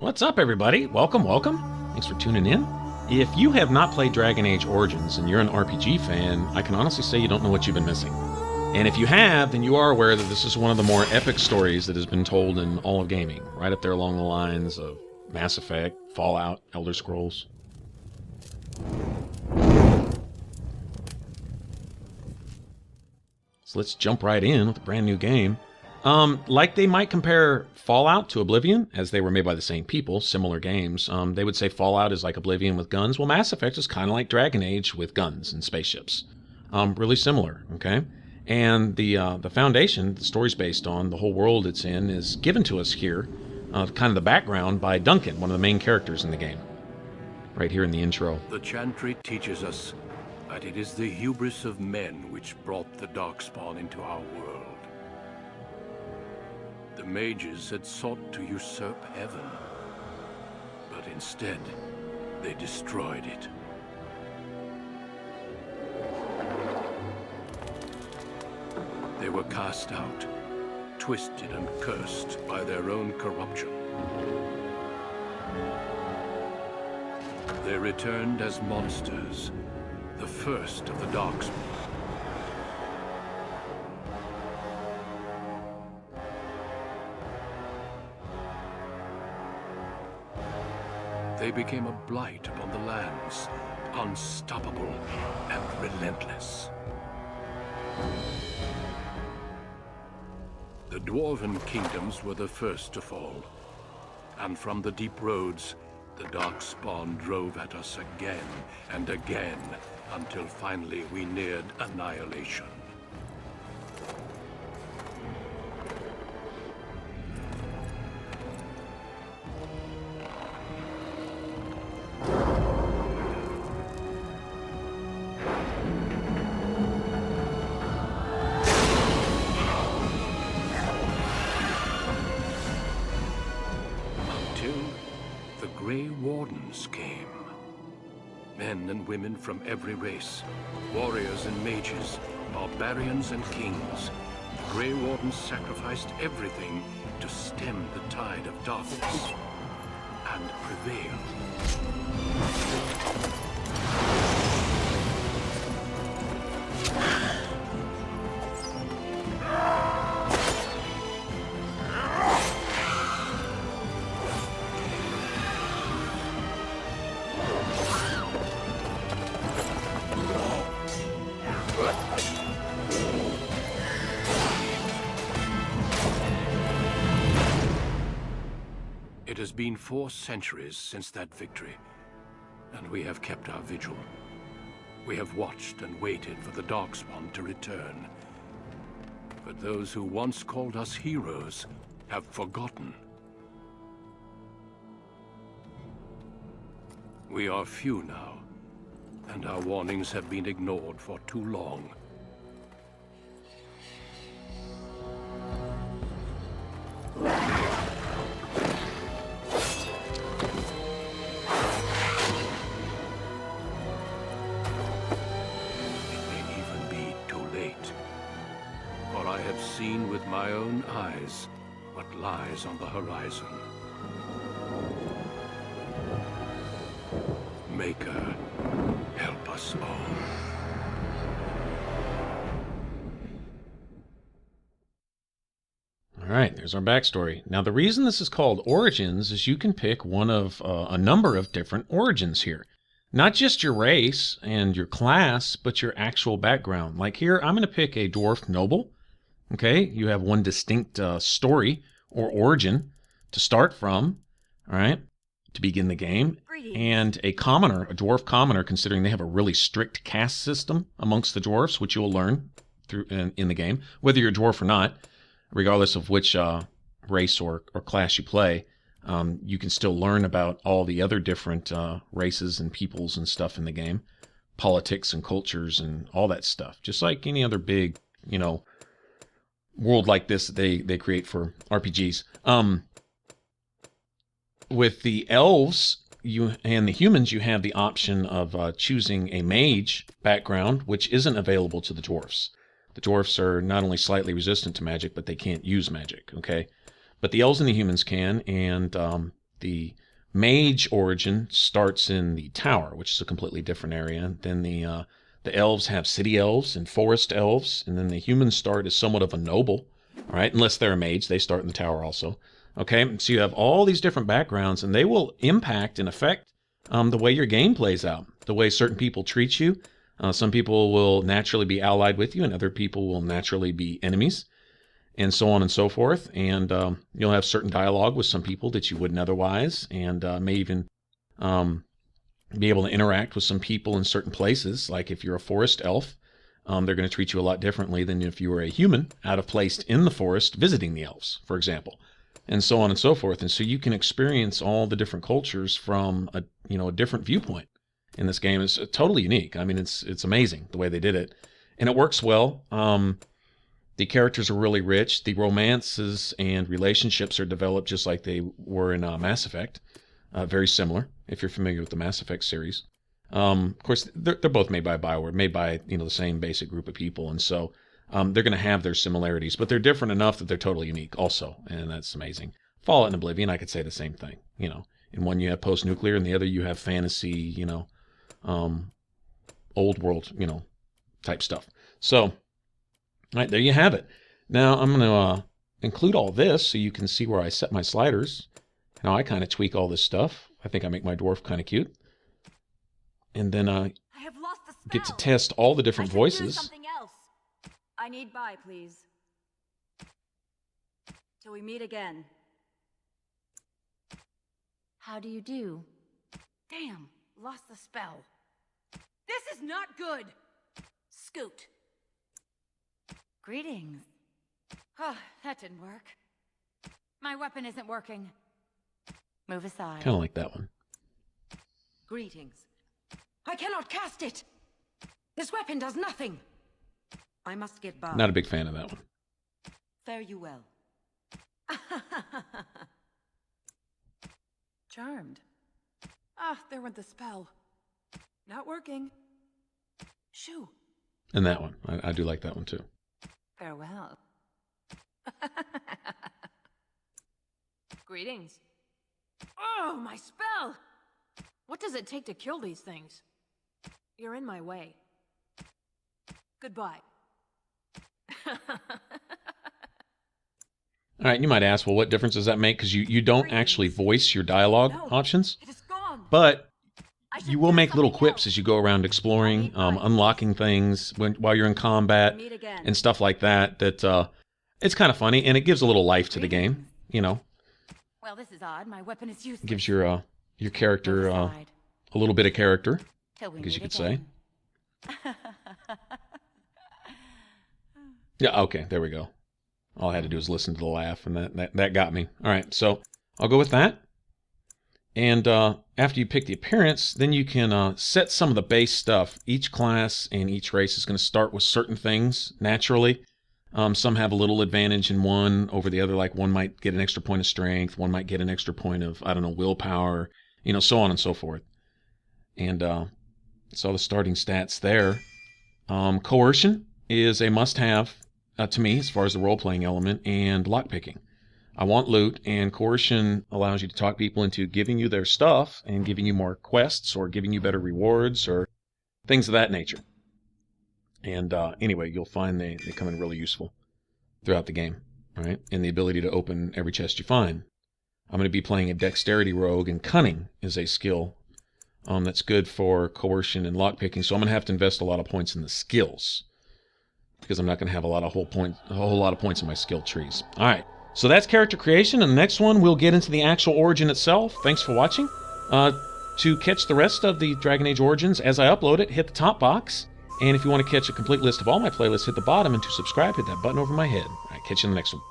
What's up, everybody? Welcome. Thanks for tuning in. If you have not played Dragon Age Origins and you're an RPG fan, I can honestly say you don't know what you've been missing. And if you have, then you are aware that this is one of the more epic stories that has been told in all of gaming, right up there along the lines of Mass Effect, Fallout, Elder Scrolls. So let's jump right in with a brand new game. Like they might compare Fallout to Oblivion, as they were made by the same people, similar games. They would say Fallout is like Oblivion with guns. Well, Mass Effect is kind of like Dragon Age with guns and spaceships. Really similar, okay? And the foundation the story's based on, the whole world it's in, is given to us here, kind of the background by Duncan, one of the main characters in the game, right here in the intro. The chantry teaches us that it is the hubris of men which brought the Darkspawn into our world. The mages had sought to usurp heaven, but instead, they destroyed it. They were cast out, twisted and cursed by their own corruption. They returned as monsters, the first of the Darkspawn. They became a blight upon the lands, unstoppable and relentless. The Dwarven kingdoms were the first to fall, and from the deep roads, the Darkspawn drove at us again and again, until finally we neared annihilation. Grey Wardens came. Men and women from every race, warriors and mages, barbarians and kings. The Grey Wardens sacrificed everything to stem the tide of darkness and prevail. It has been 4 centuries since that victory, and we have kept our vigil. We have watched and waited for the Darkspawn to return. But those who once called us heroes have forgotten. We are few now, and our warnings have been ignored for too long. Seen with my own eyes what lies on the horizon. Maker, help us all. All right, there's our backstory. Now, the reason this is called Origins is you can pick one of a number of different origins here. Not just your race and your class, but your actual background. Like here, I'm going to pick a Dwarven Noble. Okay, you have one distinct story or origin to start from, all right, to begin the game. And a commoner, a dwarf commoner, considering they have a really strict caste system amongst the dwarfs, which you'll learn through in the game, whether you're a dwarf or not, regardless of which race or class you play, you can still learn about all the other different races and peoples and stuff in the game, politics and cultures and all that stuff, just like any other big, world like this that they create for RPGs. With the elves and the humans, you have the option of choosing a mage background, which isn't available to the dwarfs. The dwarfs are not only slightly resistant to magic, but they can't use magic, okay? But the elves and the humans can, and The mage origin starts in the tower, which is a completely different area. Then the elves have city elves and forest elves, and then the humans start as somewhat of a noble, all right? Unless they're a mage, they start in the tower also. Okay, so you have all these different backgrounds, and they will impact and affect the way your game plays out, the way certain people treat you. Some people will naturally be allied with you, and other people will naturally be enemies, and so on and so forth. And you'll have certain dialogue with some people that you wouldn't otherwise, and may even be able to interact with some people in certain places. Like if you're a forest elf, they're going to treat you a lot differently than if you were a human out of place in the forest visiting the elves, for example, and so on and so forth. And so you can experience all the different cultures from a different viewpoint in this game. It's totally unique. I mean, it's amazing the way they did it, and it works well. The characters are really rich. The romances and relationships are developed just like they were in Mass Effect. Very similar, if you're familiar with the Mass Effect series. Of course, they're both made by BioWare, made by the same basic group of people, and so they're going to have their similarities, but they're different enough that they're totally unique also, and that's amazing. Fallout and Oblivion, I could say the same thing. In one you have post-nuclear, and the other you have fantasy, old world, type stuff. So, all right, there you have it. Now I'm going to include all this so you can see where I set my sliders. Now I kind of tweak all this stuff. I think I make my dwarf kind of cute. And then I have lost the spell. Get to test all the different voices. Do something else. I need buy, please. Till we meet again. How do you do? Damn, lost the spell. This is not good. Scoot. Greetings. Oh, that didn't work. My weapon isn't working. Move aside. Kind of like that one. Greetings. I cannot cast it. This weapon does nothing. I must get by. Not a big fan of that one. Fare you well. Charmed. Ah, there went the spell. Not working. Shoo. And that one. I do like that one too. Farewell. Greetings. Oh, my spell! What does it take to kill these things? You're in my way. Goodbye. All right, you might ask, well, what difference does that make? Because you don't actually voice your dialogue options, It is gone. but you will make little quips as you go around exploring, unlocking things while you're in combat Meet again. and stuff like that. It's kind of funny, and it gives a little life to the game. Well, this is odd. My weapon is useless. It gives your character a little bit of character, I guess you could say. Yeah, okay, there we go. All I had to do was listen to the laugh, and that got me. All right, so I'll go with that. And after you pick the appearance, then you can set some of the base stuff. Each class and each race is going to start with certain things naturally. Some have a little advantage in one over the other, like one might get an extra point of strength, one might get an extra point of, willpower, so on and so forth. And so the starting stats there. Coercion is a must-have to me as far as the role-playing element, and lockpicking. I want loot, and coercion allows you to talk people into giving you their stuff and giving you more quests or giving you better rewards or things of that nature. And anyway, you'll find they come in really useful throughout the game, right? And the ability to open every chest you find. I'm going to be playing a dexterity rogue, and cunning is a skill that's good for coercion and lockpicking. So I'm going to have to invest a lot of points in the skills because I'm not going to have a whole lot of points in my skill trees. All right. So that's character creation, and the next one we'll get into the actual origin itself. Thanks for watching. To catch the rest of the Dragon Age Origins as I upload it, hit the top box. And if you want to catch a complete list of all my playlists, hit the bottom, and to subscribe, hit that button over my head. All right, catch you in the next one.